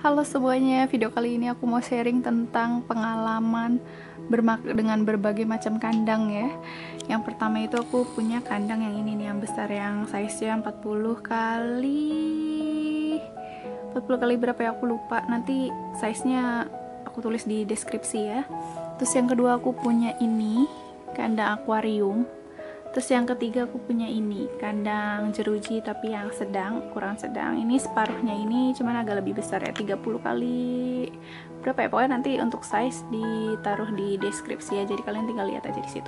Halo semuanya, video kali ini aku mau sharing tentang pengalaman dengan berbagai macam kandang ya. Yang pertama itu aku punya kandang yang ini nih, yang besar, yang size-nya 40 kali berapa ya, aku lupa. Nanti size-nya aku tulis di deskripsi ya. Terus yang kedua aku punya ini, kandang akuarium. Terus yang ketiga aku punya ini, kandang jeruji tapi yang sedang, ukuran sedang. Ini separuhnya ini cuman agak lebih besar ya, 30 kali berapa ya, pokoknya nanti untuk size ditaruh di deskripsi ya, jadi kalian tinggal lihat aja di situ.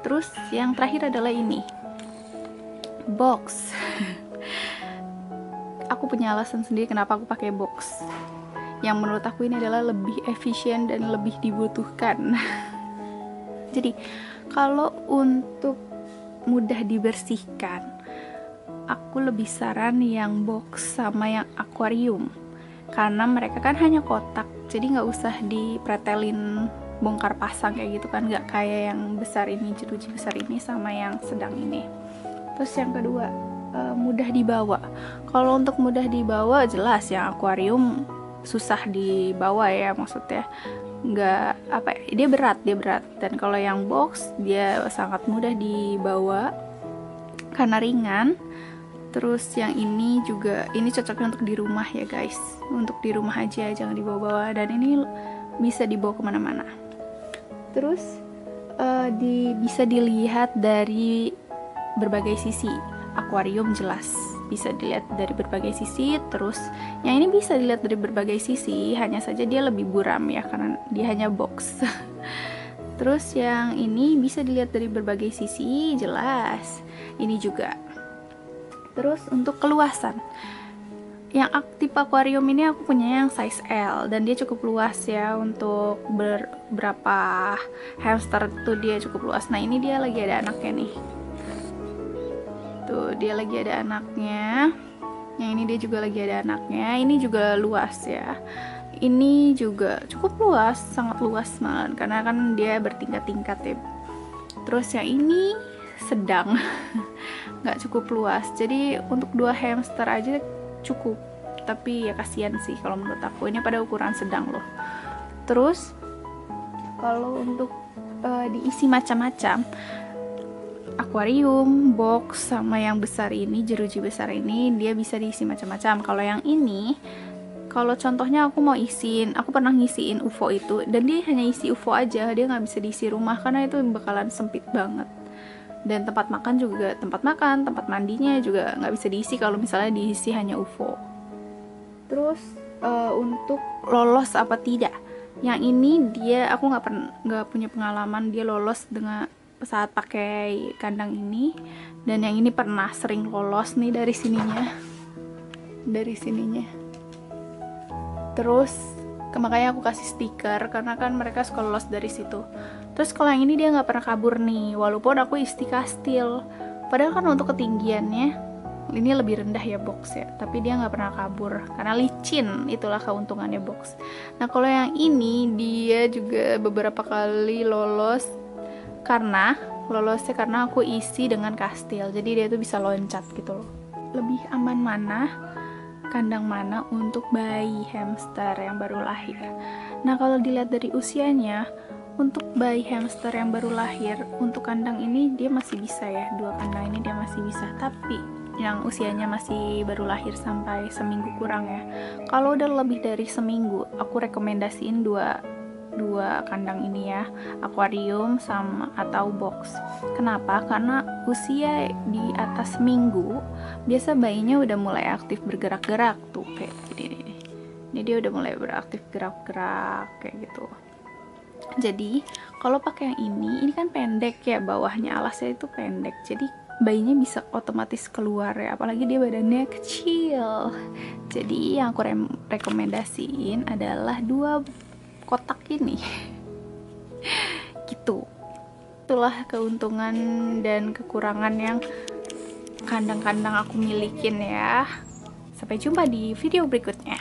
Terus yang terakhir adalah ini, box. Aku punya alasan sendiri kenapa aku pakai box. Yang menurut aku ini adalah lebih efisien dan lebih dibutuhkan. Jadi kalau untuk mudah dibersihkan, aku lebih saran yang box sama yang akuarium, karena mereka kan hanya kotak, jadi nggak usah dipretelin bongkar pasang kayak gitu kan, nggak kayak yang besar ini, jeruji besar ini sama yang sedang ini. Terus yang kedua, mudah dibawa. Kalau untuk mudah dibawa, jelas yang akuarium susah dibawa ya, maksudnya nggak apa ya, dia berat, dan kalau yang box dia sangat mudah dibawa karena ringan. Terus yang ini juga, ini cocoknya untuk di rumah ya guys, untuk di rumah aja, jangan dibawa-bawa, dan ini bisa dibawa kemana-mana. Terus bisa dilihat dari berbagai sisi. Akuarium jelas bisa dilihat dari berbagai sisi, terus yang ini bisa dilihat dari berbagai sisi, hanya saja dia lebih buram ya karena dia hanya box. Terus yang ini bisa dilihat dari berbagai sisi, jelas ini juga. Terus untuk keluasan, yang tipe akuarium ini aku punya yang size L, dan dia cukup luas ya, untuk berapa hamster tuh dia cukup luas. Nah ini dia lagi ada anaknya nih, tuh dia lagi ada anaknya. Yang ini dia juga lagi ada anaknya. Ini juga luas ya, ini juga cukup luas, sangat luas malah, karena kan dia bertingkat-tingkat ya. Terus yang ini sedang nggak cukup luas, jadi untuk 2 hamster aja cukup, tapi ya kasihan sih kalau menurut aku, ini pada ukuran sedang loh. Terus kalau untuk diisi macam-macam, akuarium, box, sama yang besar ini, jeruji besar ini, dia bisa diisi macam-macam. Kalau yang ini, kalau contohnya aku mau isiin, aku pernah ngisiin UFO itu, dan dia hanya isi UFO aja, dia nggak bisa diisi rumah karena itu bakalan sempit banget. Dan tempat makan juga, tempat mandinya juga nggak bisa diisi kalau misalnya diisi hanya UFO. Terus untuk lolos apa tidak, yang ini dia aku nggak punya pengalaman dia lolos dengan saat pakai kandang ini, dan yang ini pernah sering lolos nih dari sininya. Terus makanya aku kasih stiker, karena kan mereka suka lolos dari situ. Terus kalau yang ini dia nggak pernah kabur nih, walaupun aku isi kastil, padahal kan untuk ketinggiannya ini lebih rendah ya box ya, tapi dia nggak pernah kabur karena licin, itulah keuntungannya box. Nah kalau yang ini dia juga beberapa kali lolos, karena aku isi dengan kastil, jadi dia tuh bisa loncat gitu loh. Lebih aman mana, kandang mana untuk bayi hamster yang baru lahir? Nah kalau dilihat dari usianya, untuk bayi hamster yang baru lahir, untuk kandang ini dia masih bisa ya, 2 kandang ini dia masih bisa. Tapi yang usianya masih baru lahir sampai seminggu kurang ya, kalau udah lebih dari seminggu, aku rekomendasiin dua kandang ini ya, akuarium sama atau box. Kenapa? Karena usia di atas minggu biasa bayinya udah mulai aktif bergerak-gerak tuh, kayak gini. Ini dia udah mulai beraktif gerak-gerak kayak gitu. Jadi kalau pakai yang ini kan pendek ya, bawahnya alasnya itu pendek, jadi bayinya bisa otomatis keluar ya, apalagi dia badannya kecil. Jadi yang aku rekomendasiin adalah 2 kotak ini. Gitu. Itulah keuntungan dan kekurangan yang kandang-kandang aku milikin ya. Sampai jumpa di video berikutnya.